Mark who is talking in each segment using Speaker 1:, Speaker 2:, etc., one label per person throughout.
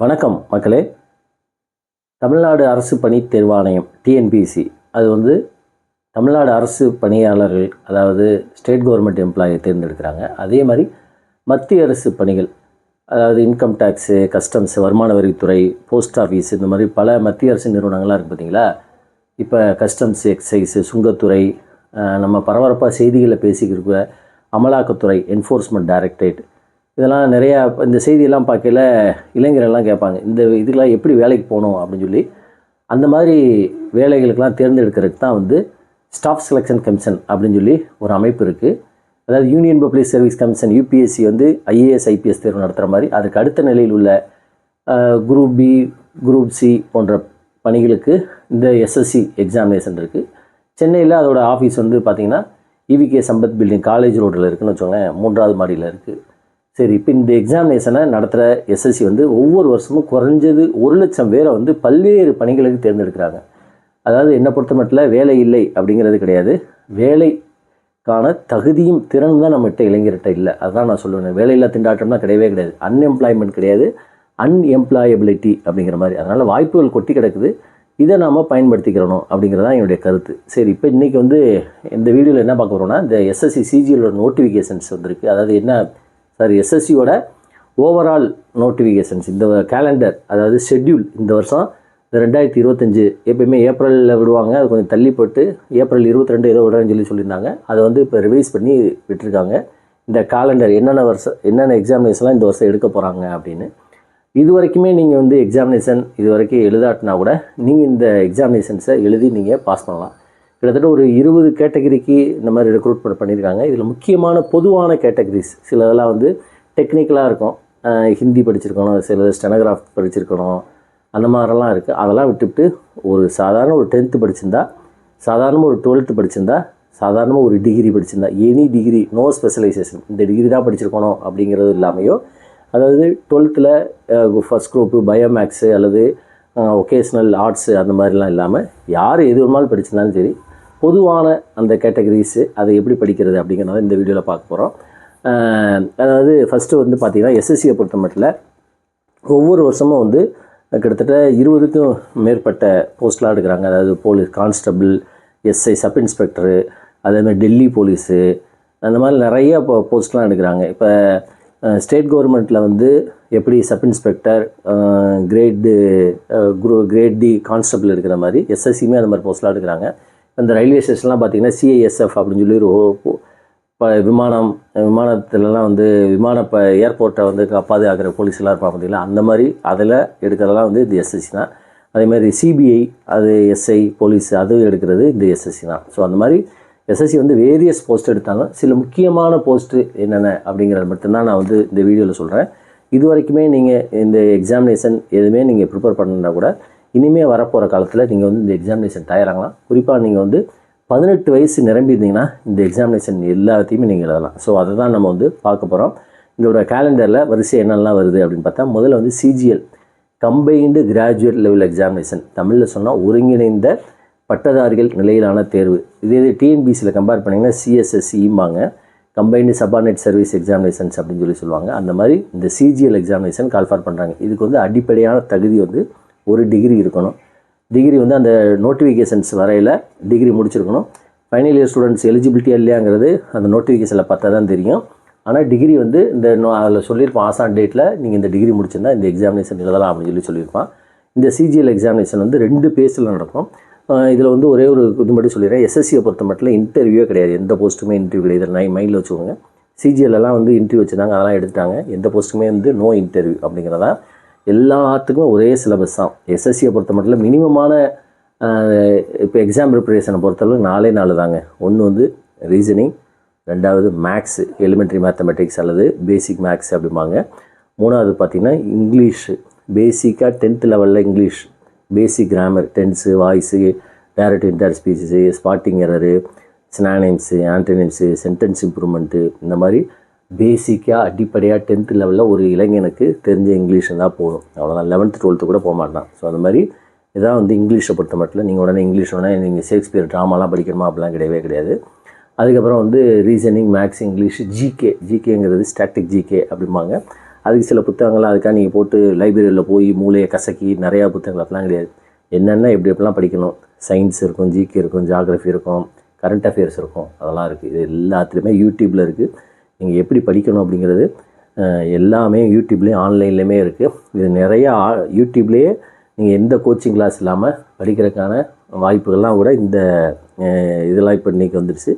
Speaker 1: வணக்கம் மக்களே. தமிழ்நாடு அரசு பணி தேர்வாணையம் டிஎன்பிஎஸ்சி அது வந்து தமிழ்நாடு அரசு பணியாளர்கள், அதாவது ஸ்டேட் கவர்மெண்ட் எம்ப்ளாயை தேர்ந்தெடுக்கிறாங்க. அதே மாதிரி மத்திய அரசு பணிகள், அதாவது இன்கம் டேக்ஸு, கஸ்டம்ஸு, வருமான வரித்துறை, போஸ்ட் ஆஃபீஸ், இந்த மாதிரி பல மத்திய அரசு நிறுவனங்கள்லாம் இருக்குது பார்த்தீங்களா. இப்போ கஸ்டம்ஸு, எக்ஸைஸு, சுங்கத்துறை, நம்ம பரபரப்பாக செய்திகளில் பேசிக்கிருக்க அமலாக்கத்துறை, என்ஃபோர்ஸ்மெண்ட் டைரக்டரேட், இதெல்லாம் நிறையா இந்த செய்தியெல்லாம் பார்க்கல இளைஞர்கள்லாம் கேட்பாங்க, இந்த இதுக்கெலாம் எப்படி வேலைக்கு போகணும் அப்படின்னு சொல்லி. அந்த மாதிரி வேலைகளுக்கெல்லாம் தேர்ந்தெடுக்கிறதுக்கு தான் வந்து ஸ்டாஃப் செலெக்ஷன் கமிஷன் அப்படின்னு சொல்லி ஒரு அமைப்பு இருக்குது. அதாவது union public service commission UPSC வந்து ஐஏஎஸ் ஐபிஎஸ் தேர்வு நடத்துகிற மாதிரி அதுக்கு அடுத்த நிலையில் உள்ள குரூப் பி, குரூப் சி போன்ற பணிகளுக்கு இந்த எஸ்எஸ்சி எக்ஸாமினேஷன் இருக்குது. சென்னையில் அதோட ஆஃபீஸ் வந்து பார்த்திங்கன்னா இவிகே சம்பத் பில்டிங் காலேஜ் ரோட்டில் இருக்குதுன்னு வச்சோங்களேன், 3வது மாடியில் இருக்குது. சரி, இப்போ இந்த எக்ஸாமினேஷனை நடத்துகிற எஸ்எஸ்சி வந்து ஒவ்வொரு வருஷமும் குறைஞ்சது 1,00,000 பேரை வந்து பல்வேறு பணிகளுக்கு தேர்ந்தெடுக்கிறாங்க. அதாவது என்னை பொறுத்த மட்டும் வேலை இல்லை அப்படிங்கிறது கிடையாது, வேலைக்கான தகுதியும் திறனும் தான் நம்மகிட்ட இளைஞர்கிட்ட இல்லை. அதுதான் நான் சொல்லுவேன். வேலையில்லா திண்டாட்டம்னா கிடையவே கிடையாது, அன்எம்ப்ளாய்மெண்ட் கிடையாது, அன்எம்ப்ளாயபிலிட்டி அப்படிங்கிற மாதிரி. அதனால் வாய்ப்புகள் கொட்டி கிடக்குது, இதை நாம் பயன்படுத்திக்கிறணும் அப்படிங்கிறதான் என்னுடைய கருத்து. சரி, இப்போ இன்றைக்கி வந்து இந்த வீடியோவில் என்ன பார்க்க போகிறோம்னா, இந்த எஸ்எஸ்சி சிஜிஎலோட நோட்டிஃபிகேஷன்ஸ் வந்திருக்கு. அதாவது என்ன எஸ்எஸ்சியோட ஓவரால் நோட்டிஃபிகேஷன்ஸ், இந்த கேலண்டர், அதாவது ஷெட்யூல். இந்த வருஷம் 2025 எப்பயுமே ஏப்ரலில் விடுவாங்க, அது கொஞ்சம் தள்ளி போட்டு ஏப்ரல் 22 ஏதோ விடுறேன்னு சொல்லியிருந்தாங்க. அதை வந்து இப்போ ரிவைஸ் பண்ணி விட்டுருக்காங்க. இந்த கேலண்டர் என்னென்ன எக்ஸாமினேஷன்லாம் இந்த வருஷம் எடுக்க போகிறாங்க அப்படின்னு. இது வரைக்குமே நீங்கள் வந்து எக்ஸாமினேஷன் இது வரைக்கும் எழுதாட்டினா கூட நீங்கள் இந்த எக்ஸாமினேஷன்ஸை எழுதி நீங்கள் பாஸ் பண்ணலாம். கிட்டத்தட்ட ஒரு 20 கேட்டகரிக்கு இந்த மாதிரி ரெக்ரூட்மெண்ட் பண்ணியிருக்காங்க. இதில் முக்கியமான பொதுவான கேட்டகரிஸ் சிலதெல்லாம் வந்து டெக்னிக்கலாக இருக்கும், ஹிந்தி படிச்சிருக்கணும், சில ஸ்டெனோகிராஃப் படிச்சிருக்கணும், அந்த மாதிரிலாம் இருக்குது. அதெல்லாம் விட்டுவிட்டு ஒரு சாதாரண ஒரு 10th படிச்சிருந்தா, சாதாரணமாக ஒரு 12th படிச்சிருந்தா, சாதாரணமாக ஒரு டிகிரி படிச்சிருந்தா, எனி டிகிரி, நோ ஸ்பெஷலைசேஷன், இந்த டிகிரி தான் படிச்சிருக்கணும் அப்படிங்கிறது இல்லாமையோ, அதாவது 12th ஃபஸ்ட் குரூப்பு, பயோமேக்ஸு அல்லது ஒகேஷ்னல் ஆர்ட்ஸு அந்த மாதிரிலாம் இல்லாமல் யார் எது வேணுமாலும் படிச்சிருந்தாலும் சரி, பொதுவான அந்த கேட்டகரிஸு அதை எப்படி படிக்கிறது அப்படிங்கிறத இந்த வீடியோவில் பார்க்க போகிறோம். அதாவது ஃபஸ்ட்டு வந்து பார்த்திங்கன்னா எஸ்எஸ்சியை பொறுத்த மட்டும் ஒவ்வொரு வருஷமும் வந்து கிட்டத்தட்ட 20க்கும் மேற்பட்ட போஸ்ட்லாம் எடுக்கிறாங்க. அதாவது police constable, SI, sub inspector, அதேமாதிரி டெல்லி போலீஸு, அந்த மாதிரி நிறைய போஸ்ட்லாம் எடுக்கிறாங்க. இப்போ ஸ்டேட் கவர்மெண்ட்டில் வந்து எப்படி sub inspector, grade D constable எடுக்கிற மாதிரி எஸ்எஸ்சியுமே அந்த மாதிரி போஸ்ட்லாம் எடுக்கிறாங்க. இந்த ரயில்வே ஸ்டேஷன்லாம் பார்த்திங்கன்னா சிஐஎஸ்எஃப் அப்படின்னு சொல்லி ஒரு விமானத்துலலாம் வந்து ஏர்போர்ட்டை வந்து பாதுகாக்கிற போலீஸ்லாம் இருப்பாங்க பார்த்திங்களா, அந்த மாதிரி அதில் எடுக்கிறதெல்லாம் வந்து இந்த எஸ்எஸ்சி தான். அதேமாதிரி சிபிஐ, அது எஸ்ஐ போலீஸ், அது எடுக்கிறது இந்த எஸ்எஸ்சி தான். ஸோ அந்த மாதிரி எஸ்எஸ்சி வந்து வேரியஸ் போஸ்ட் எடுத்தாங்க. சில முக்கியமான போஸ்ட்டு என்னென்ன அப்படிங்கிறது மட்டும்தான் நான் வந்து இந்த வீடியோவில் சொல்கிறேன். இது வரைக்குமே நீங்கள் இந்த எக்ஸாமினேஷன் எதுவுமே நீங்கள் ப்ரிப்பேர் பண்ணா கூட இனிமேல் வரப்போகிற காலத்தில் நீங்கள் வந்து இந்த எக்ஸாமினேஷன் தயாராகலாம். குறிப்பாக நீங்கள் வந்து 18 வயசு நிரம்பியிருந்தீங்கன்னா இந்த எக்ஸாமினேஷன் எல்லாத்தையுமே நீங்கள் எழுதலாம். ஸோ அதை தான் நம்ம வந்து பார்க்க போகிறோம். இதோட கேலண்டரில் வரிசை என்னெல்லாம் வருது அப்படின்னு பார்த்தா, முதல்ல வந்து CGL, combined graduate level examination, தமிழில் சொன்னால் ஒருங்கிணைந்த பட்டதாரிகள் நிலையிலான தேர்வு. இதே டிஎன்பிசியில் கம்பேர் பண்ணிங்கன்னா சிஎஸ்எஸ்சிம்பாங்க, கம்பைன்டு சபார்டினேட் சர்வீஸ் எக்ஸாமினேஷன்ஸ் அப்படின்னு சொல்லுவாங்க. அந்த மாதிரி இந்த சிஜிஎல் எக்ஸாமினேஷன் கால்ஃபார் பண்ணுறாங்க. இதுக்கு வந்து அடிப்படையான தகுதி வந்து ஒரு டிகிரி இருக்கணும். டிகிரி வந்து அந்த நோட்டிஃபிகேஷன்ஸ் வரையில் டிகிரி முடிச்சிருக்கணும். ஃபைனல் இயர் ஸ்டூடெண்ட்ஸ் எலிஜிபிலிட்டியாக இல்லையாங்கிறது அந்த நோட்டிஃபிகேஷனில் பார்த்தா தான் தெரியும். ஆனால் டிகிரி வந்து இந்த அதில் சொல்லியிருப்பான், ஆசான் டேட்டில் நீங்கள் இந்த டிகிரி முடிச்சிருந்தா இந்த எக்ஸாமினேஷன் எழுதலாம் அப்படின்னு சொல்லியிருப்பான். இந்த சிஜிஎல் எக்ஸாமினேஷன் வந்து 2 பேஸில் நடக்கும். இதில் வந்து ஒரே ஒரு இது மட்டும் சொல்லிடுறேன், எஸ்எஸ்சியை பொறுத்த மட்டும் இன்டர்வியூவே கிடையாது, எந்த போஸ்ட்டுமே இன்டர்வியூ கிடையாது. இதில் மைண்டில் வச்சுக்கோங்க. சிஜிஎல்லாம் வந்து இன்டர்வியூ வச்சுருந்தாங்க, அதெல்லாம் எடுத்துட்டாங்க. எந்த போஸ்ட்டுமே வந்து நோ இன்டர்வியூ அப்படிங்கிறதா. எல்லாத்துக்குமே ஒரே சிலபஸ் தான். எஸ்எஸ்சியை பொறுத்த மட்டும் மினிமமான இப்போ எக்ஸாம் ப்ரிப்பரேஷனை பொறுத்தளவு 4 தாங்க. ஒன்று வந்து ரீசனிங், 2வது மேக்ஸு, எலிமெண்ட்ரி மேத்தமெட்டிக்ஸ் அல்லது பேசிக் மேக்ஸ் அப்படிம்பாங்க. 3வது பார்த்திங்கன்னா இங்கிலீஷு, பேசிக்காக 10th லெவலில் English, basic grammar, tense, voice, direct indirect speeches, spotting error, synonyms, antonyms, sentence improvement, இந்த மாதிரி பேசிக்காக அடிப்படையாக 10th லெவலில் ஒரு இளைஞனுக்கு தெரிஞ்ச இங்கிலீஷ் தான் போதும். அவ்வளோதான். 11th 12th கூட போக மாட்டான். ஸோ அந்த மாதிரி இதான் வந்து இங்கிலீஷை பொறுத்த மட்டும். நீங்கள் உடனே இங்கிலீஷ் உடனே நீங்கள் ஷேக்ஸ்பியர் ட்ராமாலாம் படிக்கணுமா அப்படிலாம் கிடையவே கிடையாது. அதுக்கப்புறம் வந்து ரீசனிங், மேக்ஸ், இங்கிலீஷ், ஜிகேங்கிறது ஸ்டாட்டிக் ஜிகே அப்படிம்பாங்க. அதுக்கு சில புத்தகங்கள்லாம் அதுக்காக நீங்கள் போட்டு லைப்ரரியில் போய் மூளையை கசக்கி நிறையா புத்தகங்கள் அப்படிலாம் கிடையாது. என்னென்ன எப்படிலாம் படிக்கணும், சயின்ஸ் இருக்கும், ஜிகே இருக்கும், ஜியாகிரஃபி இருக்கும், கரண்ட் அஃபேர்ஸ் இருக்கும், அதெல்லாம் இருக்குது. இது எல்லாத்துலேயுமே யூடியூப்பில் இருக்குது. நீங்கள் எப்படி படிக்கணும் அப்படிங்கிறது எல்லாமே யூடியூப்லேயும் ஆன்லைன்லேயுமே இருக்குது. இது நிறையா யூடியூப்லேயே நீங்கள் எந்த கோச்சிங் கிளாஸ் இல்லாமல் படிக்கிறதுக்கான வாய்ப்புகள்லாம் கூட இந்த இதெல்லாம் இப்போ இன்றைக்கி வந்துடுச்சு.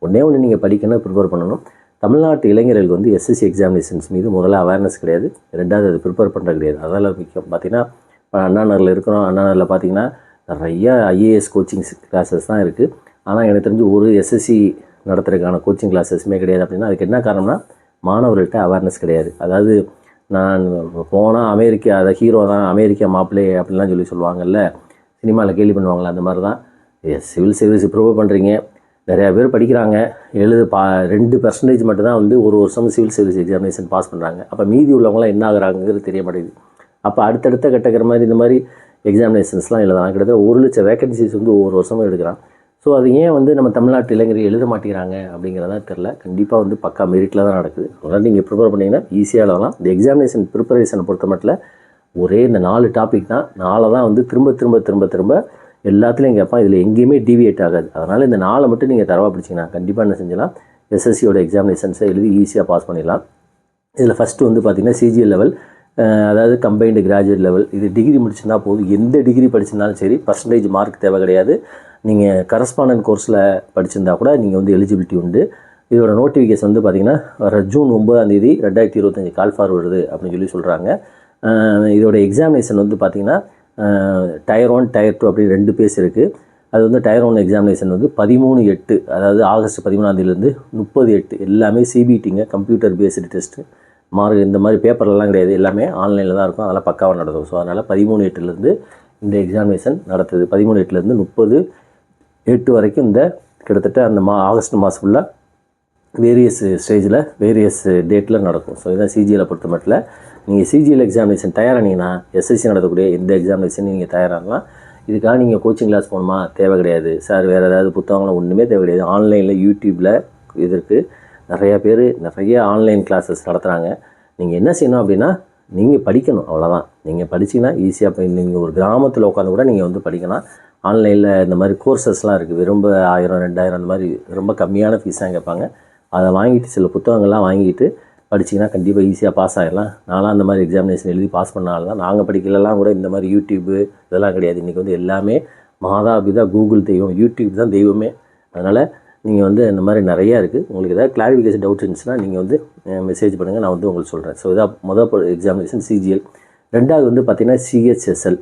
Speaker 1: ஒன்றே நீங்கள் படிக்கணும், ப்ரிப்பேர் பண்ணணும். தமிழ்நாட்டு இளைஞர்களுக்கு வந்து எஸ்எஸ்சி எக்ஸாமினேஷன்ஸ் மீது முதல்ல அவேர்னஸ் கிடையாது, ரெண்டாவது அது ப்ரிப்பேர் பண்ணுறது கிடையாது. அதெல்லாம் முக்கியம். பார்த்திங்கன்னா இப்போ அண்ணா நகரில் இருக்கிறோம். அண்ணா நகரில் பார்த்திங்கன்னா நிறையா ஐஏஎஸ் கோச்சிங்ஸ் கிளாஸஸ் தான் இருக்குது. ஆனால் எனக்கு தெரிஞ்சு ஒரு எஸ்எஸ்சி நடத்துறதுக்கான கோச்சிங் கிளாஸஸுமே கிடையாது. அப்படின்னா அதுக்கு என்ன காரணம்னா மாணவர்கள்ட்ட அவேர்னஸ் கிடையாது. அதாவது நான் போனால் அமெரிக்கா அதை ஹீரோ தான், அமெரிக்கா மாப்பிள்ளை அப்படின்லாம் சொல்லுவாங்கல்ல, சினிமாவில் கேள்வி பண்ணுவாங்களே, அந்த மாதிரி தான். சிவில் சர்வீஸ் ப்ரிப்பேர் பண்ணுறீங்க, நிறையா பேர் படிக்கிறாங்க, 2% மட்டும்தான் வந்து ஒரு வருஷம் சிவில் சர்வீஸ் எக்ஸாமினேஷன் பாஸ் பண்ணுறாங்க. அப்போ மீதி உள்ளவங்களாம் என்ன ஆகுறாங்கிறது தெரிய மாட்டேங்குது. அப்போ அடுத்தடுத்த கட்டக்கிற மாதிரி இந்த மாதிரி எக்ஸாமினேஷன்ஸ்லாம் எழுதலாம். கிட்டத்தட்ட 1,00,000 வேகன்சிஸ் வந்து ஒவ்வொரு வருஷமும் எடுக்கிறான். ஸோ அது ஏன் வந்து நம்ம தமிழ்நாட்டு இளைஞர்கள் எழுத மாட்டேங்கிறாங்க அப்படிங்கிறதா தெரில. கண்டிப்பாக வந்து பக்கா மெரிட்டில் தான் நடக்குது. அதனால் நீங்கள் ப்ரிப்பேர் பண்ணிங்கன்னா ஈஸியாக எழுதலாம். இந்த எக்ஸாமினேஷன் ப்ரிப்பரேஷனை பொறுத்த மட்டும் ஒரே இந்த 4 டாபிக் தான். 4 தான் வந்து திரும்ப எல்லாத்துலேயும் கேட்பான். இதில் எங்கேயுமே டிவியேட் ஆகாது. அதனால் இந்த 4 மட்டும் நீங்கள் தரவாக பிடிச்சிங்கன்னா கண்டிப்பாக என்ன செஞ்சலாம், எஸ்எஸ்சியோட எக்ஸாமினேஷன்ஸை எழுதி ஈஸியாக பாஸ் பண்ணிடலாம். இதில் ஃபஸ்ட்டு வந்து பார்த்திங்கன்னா சிஜிஎல் லெவல், அதாவது கம்பைன்டு கிராஜுவேட் லெவல். இது டிகிரி முடிச்சிருந்தால் போதும். எந்த டிகிரி படிச்சிருந்தாலும் சரி, பர்சன்டேஜ் மார்க் தேவை கிடையாது. நீங்கள் கரஸ்பாண்டன்ட் கோர்ஸில் படிச்சிருந்தா கூட நீங்கள் வந்து எலிஜிபிலிட்டி உண்டு. இதோட நோட்டிஃபிகேஷன் வந்து பார்த்திங்கன்னா வர ஜூன் 9 2025 கால் ஃபார்வர்டு அப்படின்னு சொல்கிறாங்க. இதோட எக்ஸாமினேஷன் வந்து பார்த்திங்கன்னா டயர் 1 டயர் 2 அப்படின்னு 2 பேஸ் இருக்குது. அது வந்து டயர் 1 எக்ஸாமினேஷன் வந்து 13/8, அதாவது ஆகஸ்ட் 13 30/8 எல்லாமே சிபிடிங்க, கம்ப்யூட்டர் பேஸ்டு டெஸ்ட்டு. மார்க் இந்த மாதிரி பேப்பர்லாம் கிடையாது, எல்லாமே ஆன்லைனில் தான் இருக்கும். அதெல்லாம் பக்காவாக நடக்கும். ஸோ அதனால் 13/8 இந்த எக்ஸாமினேஷன் நடத்துது. 13/8 30/8 வரைக்கும் இந்த கிட்டத்தட்ட அந்த ஆகஸ்ட் மாதம் ஃபுல்லாக வேரியஸ் ஸ்டேஜில் வேரியஸ் டேட்டில் நடக்கும். ஸோ இதான் சிஜிஎலை பொறுத்த மட்டும். நீங்கள் சிஜிஎல் எக்ஸாமினேஷன் தயாரானீங்கன்னா எஸ்எஸ்சி நடத்தக்கூடிய எந்த எக்ஸாமினேஷன் நீங்கள் தயாராகலாம். இதுக்காக நீங்கள் கோச்சிங் கிளாஸ் போகணுமா, தேவை கிடையாது சார். வேறு ஏதாவது புத்தகங்களும் ஒன்றுமே தேவை கிடையாது. ஆன்லைனில் யூடியூப்பில் இதற்கு நிறைய ஆன்லைன் கிளாஸஸ் நடத்துகிறாங்க. நீங்கள் என்ன செய்யணும் அப்படின்னா நீங்கள் படிக்கணும், அவ்வளோதான். நீங்கள் படிச்சிங்கன்னா ஈஸியாக போய் நீங்கள் ஒரு கிராமத்தில் உட்காந்து கூட நீங்கள் வந்து படிக்கலாம். ஆன்லைனில் இந்த மாதிரி கோர்சஸ்லாம் இருக்குது. ரொம்ப 1000 2000 அந்த மாதிரி ரொம்ப கம்மியான ஃபீஸ் தான் கேட்பாங்க. அதை வாங்கிட்டு சில புத்தகங்கள்லாம் வாங்கிட்டு படிச்சிங்கன்னா கண்டிப்பாக ஈஸியாக பாஸ் ஆகிடலாம். நான்லாம் அந்த மாதிரி எக்ஸாமினேஷன் எழுதி பாஸ் பண்ணாலும் தான். நாங்கள் படிக்கலாம் கூட இந்த மாதிரி யூடியூப்பு இதெல்லாம் கிடையாது. இன்றைக்கி வந்து எல்லாமே மாதாபிதா கூகுள் தெய்வம், யூடியூப் தான் தெய்வமே. அதனால் நீங்கள் வந்து இந்த மாதிரி நிறையா இருக்குது. உங்களுக்கு ஏதாவது கிளாரிஃபிகேஷன் டவுட் இருந்துச்சுன்னா நீங்கள் வந்து மெசேஜ் பண்ணுங்கள், நான் வந்து உங்களுக்கு சொல்கிறேன். ஸோ இதான் முதல் எக்ஸாமினேஷன் சிஜிஎல். ரெண்டாவது வந்து பார்த்திங்கன்னா சிஹெச்எஸ்எல்.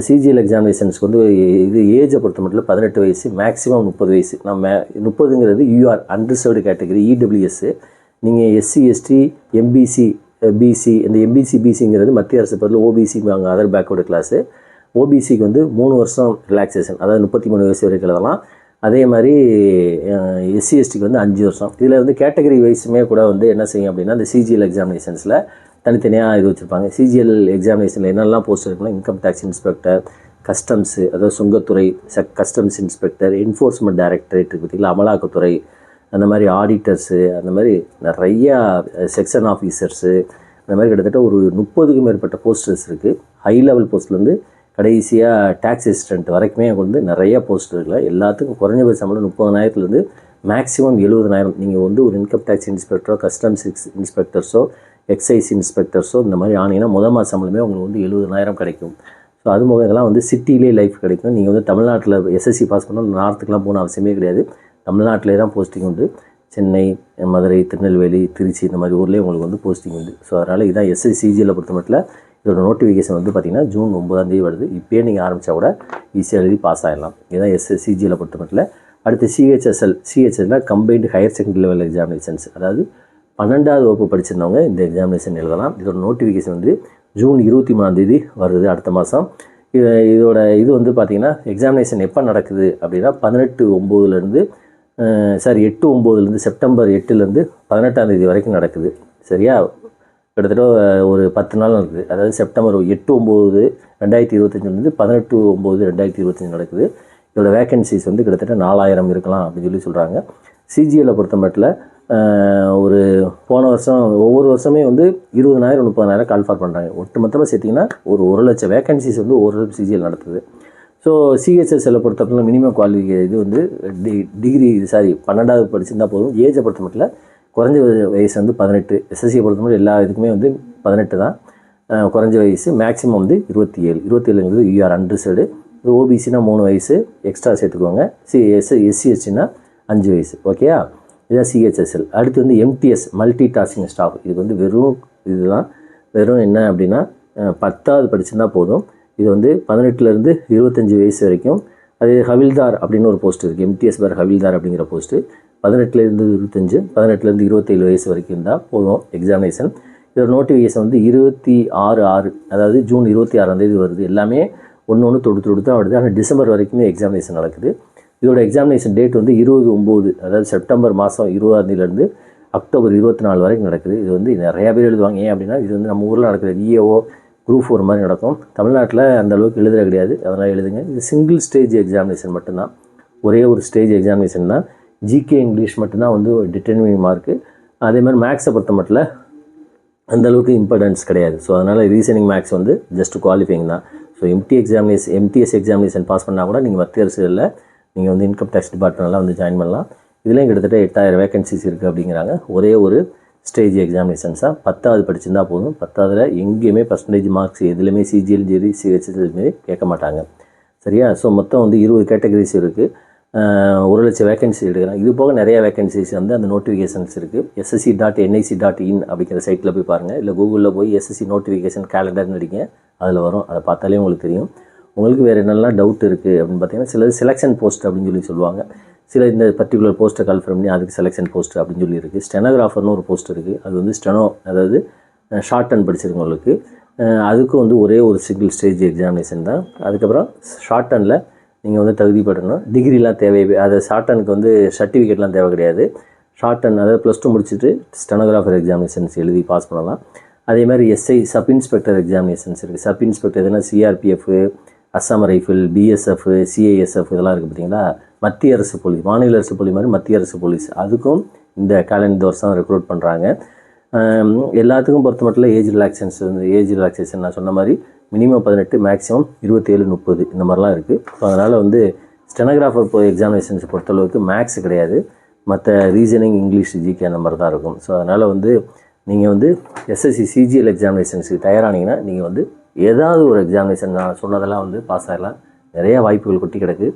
Speaker 1: சிஜிஎல் எக்ஸாமினேஷன்ஸ்க்கு வந்து இது ஏஜை பொறுத்த மட்டும் 18 வயசு, மேக்ஸிமம் 30 வயசு. நம்ம 30ங்கிறது யூஆர் அண்டர்சர்வ்டு கேட்டகரி, இடபிள்யூஎஸ். நீங்கள் எஸ்சி எஸ்டி எம்பிசி பிசி, இந்த எம்பிசி பிசிங்கிறது மத்திய அரசு பதில் ஓபிசி வாங்க, அதர் பேக்வர்டு கிளாஸு. ஓபிசிக்கு வந்து 3 வருஷம் ரிலாக்ஸேஷன், அதாவது 33 வயசு வரைக்கும் எழுதலாம். அதே மாதிரி எஸ்சி எஸ்டிக்கு வந்து 5 வருஷம். இதில் வந்து கேட்டகரி வைஸுமே கூட வந்து என்ன செய்யும் அப்படின்னா, இந்த சிஜிஎல் எக்ஸாமினேஷன்ஸில் தனித்தனியாக இது வச்சுருப்பாங்க. சிஜிஎல் எக்ஸாமினேஷனில் என்னெல்லாம் போஸ்ட் இருக்குன்னா, இன்கம் டேக்ஸ் இன்ஸ்பெக்டர், கஸ்டம்ஸு, அதாவது சுங்கத்துறை, கஸ்டம்ஸ் இன்ஸ்பெக்டர், என்ஃபோர்ஸ்மெண்ட் டைரக்டரேட் இருக்குது பார்த்திங்களா, அமலாக்கத்துறை, அந்த மாதிரி ஆடிட்டர்ஸு, அந்த மாதிரி நிறையா செக்ஷன் ஆஃபீஸர்ஸு, அந்த மாதிரி கிட்டத்தட்ட ஒரு 30க்கும் மேற்பட்ட போஸ்டர்ஸ் இருக்குது. ஹை லெவல் போஸ்ட்லேருந்து கடைசியாக டேக்ஸ் அசிஸ்டன்ட் வரைக்குமே வந்து நிறையா போஸ்ட் இருக்குல்ல. எல்லாத்துக்கும் குறைஞ்சபட்ச சம்பளம் 30,000 மேக்ஸிமம் 70,000. நீங்கள் வந்து ஒரு இன்கம் டேக்ஸ் இன்ஸ்பெக்டரோ, கஸ்டம்ஸ் இன்ஸ்பெக்டர்ஸோ, எக்ஸைஸ் இன்ஸ்பெக்டர்ஸோ இந்த மாதிரி ஆனீங்கன்னா மாத சம்பளமே உங்களுக்கு வந்து 70,000 கிடைக்கும். ஸோ அது போக இதெல்லாம் வந்து சிட்டிலே லைஃப் கிடைக்கும். நீங்கள் வந்து தமிழ்நாட்டில் எஸ்எஸ்சி பாஸ் பண்ணால் நார்த்துக்கெலாம் போகணும் அவசியமே கிடையாது. தமிழ்நாட்டிலே தான் போஸ்டிங் உண்டு. சென்னை, மதுரை, திருநெல்வேலி, திருச்சி இந்த மாதிரி ஊர்லேயே உங்களுக்கு வந்து போஸ்டிங் உண்டு. ஸோ அதனால் இதான் எஸ்எஸ்சி சிஜிஎல் பொறுத்த மட்டும். இதோட நோட்டிஃபிகேஷன் வந்து பார்த்திங்கன்னா ஜூன் 9 வருது. இப்போயே நீங்கள் ஆரம்பித்தா கூட ஈஸியாக எழுதி பாஸ் ஆகிடலாம். இதுதான் எஸ்எஸ்சிஜியில் பொறுத்த மட்டும். அடுத்து CHSL combined higher secondary level examinations, அதாவது 12வது வகுப்பு படிச்சிருந்தவங்க இந்த எக்ஸாமினேஷன் எழுதலாம். இதோட நோட்டிஃபிகேஷன் வந்து ஜூன் 23 வருது, அடுத்த மாதம். இதோட இது வந்து பார்த்திங்கன்னா எக்ஸாமினேஷன் எப்போ நடக்குது அப்படின்னா 8/9 செப்டம்பர் 8 18 வரைக்கும் நடக்குது. சரியா, கிட்டத்தட்ட ஒரு 10 நாள் நடக்குது. அதாவது செப்டம்பர் 8/9 2025 18/9 2025 நடக்குது. இதோட வேக்கன்சிஸ் வந்து கிட்டத்தட்ட 4000 இருக்கலாம் அப்படின்னு சொல்கிறாங்க. சிஜிஎல்லை பொறுத்த மட்டும் ஒரு போன வருஷம் ஒவ்வொரு வருஷமே வந்து 20,000 30,000 கால் ஃபார் பண்ணுறாங்க. ஒட்டுமொத்தமாக சேர்த்திங்கன்னா ஒரு 1,00,000 வேகன்சிஸ் வந்து ஒரு சிஜிஎல் நடத்துது. ஸோ சிஹெச்எஸ்எல்லை பொறுத்தவரைக்கும் மினிமம் குவாலிஃபி இது வந்து டிகிரி 12வது படிச்சிருந்தால் போதும். ஏஜை பொறுத்த மட்டும் குறைஞ்ச வயசு வந்து 18. எஸ்எஸ்சியை பொறுத்த மட்டும் எல்லா இதுக்குமே வந்து 18 தான் குறைஞ்ச வயசு. மேக்ஸிமம் வந்து 27 யூஆர் அன்ரிசர்வ்டு. இது ஓபிசினா 3 வயசு எக்ஸ்ட்ரா சேர்த்துக்குவாங்க. எஸ்சிஎஸ்டினா 5 வயசு. ஓகேயா, இதுதான் சிஹெச்எஸ்எல். அடுத்து வந்து எம்டிஎஸ் மல்டி டாஸ்கிங் ஸ்டாஃப். இது வந்து வெறும் என்ன அப்படின்னா 10வது படிச்சிருந்தா போதும். இது வந்து 18லேருந்து 25 வயசு வரைக்கும். அது ஹவில்தார் அப்படின்னு ஒரு போஸ்ட் இருக்குது. எம்டிஎஸ் பார் ஹவில்தார் அப்படிங்கிற போஸ்ட்டு 18லேருந்து 25, 18லேருந்து 27 வயசு வரைக்கும் இருந்தால் போதும் எக்ஸாமினேஷன். இதோட நோட்டிஃபிகேஷன் வந்து 26/6, அதாவது ஜூன் 26ஆம் தேதி வருது. எல்லாமே ஒன்று தொடுத்து தான் வருது. ஆனால் டிசம்பர் வரைக்குமே எக்ஸாமினேஷன் நடக்குது. இதோட எக்ஸாமினேஷன் டேட் வந்து 20/9, அதாவது செப்டம்பர் மாதம் 20ஆம் அக்டோபர் 24 வரைக்கும் நடக்குது. இது வந்து நிறையா பேர் எழுதுவாங்க. ஏன் அப்படின்னா இது வந்து நம்ம ஊரில் நடக்கிற விஏஓ குரூப் 4 மாதிரி நடக்கும். தமிழ்நாட்டில் அந்த அளவுக்கு எழுதுற கிடையாது. அதனால் எழுதுங்க. இது சிங்கிள் ஸ்டேஜ் எக்ஸாமினேஷன் மட்டும்தான். ஒரே ஒரு ஸ்டேஜ் எக்ஸாமினேஷன் தான். ஜிகே இங்கிலீஷ் மட்டும்தான் வந்து டிட்டர்மினிங் மார்க்கு. அதே மாதிரி மேக்ஸை பொறுத்த மட்டும் அந்தளவுக்கு இம்பார்ட்டன்ஸ் கிடையாது. ஸோ அதனால் ரீசனிங் மேக்ஸ் வந்து ஜஸ்ட் குவாலிஃபைங் தான். ஸோ எம்டிஎஸ் எக்ஸாமினேஷன் பாஸ் பண்ணால் கூட நீங்கள் மத்திய அரசில் நீங்கள் வந்து இன்கம் டேக்ஸ் டிபார்ட்மெண்ட்லாம் வந்து ஜாயின் பண்ணலாம். இதுலேயும் கிட்டத்தட்ட 8,000 வேகன்சிஸ் இருக்குது அப்படிங்கிறாங்க. ஒரே ஒரு ஸ்டேஜ் எக்ஸாமினேஷன்ஸாக 10வது படிச்சிருந்தால் போதும். 10வதில் எங்கேயுமே பர்சன்டேஜ் மார்க்ஸ் எதுலேயுமே சிஜிஎல் ஜெரி சிஹெச்எஸ் மாரி கேட்க மாட்டாங்க. சரியா? ஸோ மொத்தம் வந்து 20 கேட்டகரிஸ் இருக்குது. 1,00,000 வேகன்சி எடுக்கிறாங்க. இது போக நிறையா வேகன்சிஸ் வந்து அந்த நோட்டிஃபிகேஷன்ஸ் இருக்குது. ssc.nic.in அப்படிங்கிற சைட்டில் போய் பாருங்கள். இல்லை கூகுளில் போய் எஸ்எஸ்சி நோட்டிஃபிகேஷன் கேலண்டர்னு அடிங்க, அதில் வரும். அதை பார்த்தாலே உங்களுக்கு தெரியும். உங்களுக்கு வேறு என்னெல்லாம் டவுட் இருக்குது அப்படின்னு பார்த்தீங்கன்னா, சிலது செலெக்ஷன் போஸ்ட் அப்படின்னு சொல்லுவாங்க. சில இந்த பர்டிகுலர் போஸ்ட்டை கன்ஃபார்ம் பண்ணி அதுக்கு செலெக்ஷன் போஸ்ட் அப்படின்னு சொல்லி இருக்குது. ஸ்டெனோகிராஃபர்னு ஒரு போஸ்ட் இருக்குது. அது வந்து அதாவது ஷார்ட் அண்ட் படிச்சிருக்கவங்களுக்கு அதுக்கும் வந்து ஒரே ஒரு சிங்கிள் ஸ்டேஜ் எக்ஸாமினேஷன் தான். அதுக்கப்புறம் ஷார்ட் அண்டில் நீங்கள் வந்து தகுதிப்படணும். டிகிரிலாம் தேவை. அது ஷார்ட் அண்டுக்கு வந்து சர்டிஃபிகேட்லாம் தேவை கிடையாது. ஷார்ட் அண்ட் அதாவது +2 முடிச்சுட்டு ஸ்டெனோகிராஃபர் எக்ஸாமினேஷன்ஸ் எழுதி பாஸ் பண்ணலாம். அதே மாதிரி எஸ்ஐ சப் இன்ஸ்பெக்டர் எக்ஸாமினேஷன்ஸ் இருக்குது. சப் இன்ஸ்பெக்டர் எதுனா CRPF, Assam rifle, BSF, CISF இதெல்லாம் இருக்குது பார்த்தீங்களா. மத்திய அரசு போலீஸ், மாநில அரசு போலீஸ் மாதிரி மத்திய அரசு போலீஸ், அதுக்கும் இந்த வருஷம் ரெக்ரூட் பண்ணுறாங்க. எல்லாத்துக்கும் பொறுத்த மட்டும் ஏஜ் ரிலாக்ஸேஷன் நான் சொன்ன மாதிரி மினிமம் 18, மேக்ஸிமம் 27, 30 இந்த மாதிரிலாம் இருக்குது. ஸோ அதனால் வந்து ஸ்டெனோகிராஃபர் எக்ஸாமினேஷன்ஸ் பொறுத்தளவுக்கு மேக்ஸ் கிடையாது. மற்ற ரீசனிங், இங்கிலீஷ், ஜிகே அந்த மாதிரி தான் இருக்கும். ஸோ அதனால் வந்து நீங்கள் வந்து எஸ்எஸ்சி சிஜிஎல் எக்ஸாமினேஷன்ஸுக்கு தயாரானீங்கன்னா நீங்கள் வந்து ஏதாவது ஒரு எக்ஸாமினேஷன் நான் சொன்னதெல்லாம் வந்து பாஸ் ஆகலாம். நிறையா வாய்ப்புகள் கொட்டி கிடக்கு.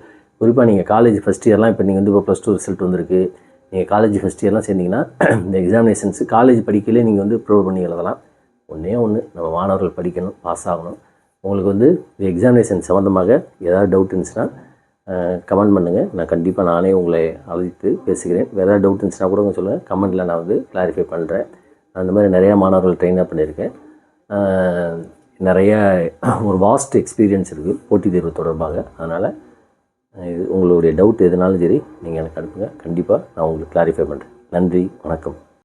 Speaker 1: குறிப்பாக நீங்கள் காலேஜ் ஃபஸ்ட் இயர்லாம் இப்போ நீங்கள் வந்து இப்போ +2 ரிசல்ட் வந்திருக்கு. நீங்கள் காலேஜ் ஃபஸ்ட் இயர்லாம் சேர்ந்தீங்கன்னா இந்த எக்ஸாமினேஷன்ஸு காலேஜ் படிக்கலே நீங்கள் வந்து ப்ரிப்பேர் பண்ணி எழுதலாம். ஒன்றே ஒன்று, நம்ம மாணவர்கள் படிக்கணும், பாஸ் ஆகணும். உங்களுக்கு வந்து இந்த எக்ஸாமினேஷன் சம்மந்தமாக ஏதாவது டவுட் இருந்துச்சுன்னா கமெண்ட் பண்ணுங்கள். நான் கண்டிப்பாக நானே உங்களை அழைத்து பேசுகிறேன். வேறு ஏதாவது டவுட் இருந்துச்சுன்னா கூட சொல்லுங்கள், கமெண்ட்டில் நான் வந்து கிளாரிஃபை பண்ணுறேன். அந்த மாதிரி நிறையா மாணவர்கள் ட்ரெயினாக பண்ணியிருக்கேன். நிறையா ஒரு வாஸ்ட் எக்ஸ்பீரியன்ஸ் இருக்குது போட்டித் தேர்வு தொடர்பாக. அதனால் உங்களுடைய டவுட் எதுனாலும் சரி நீங்கள் எனக்கு அனுப்புங்க. கண்டிப்பாக நான் உங்களுக்கு கிளாரிஃபை பண்ணுறேன். நன்றி, வணக்கம்.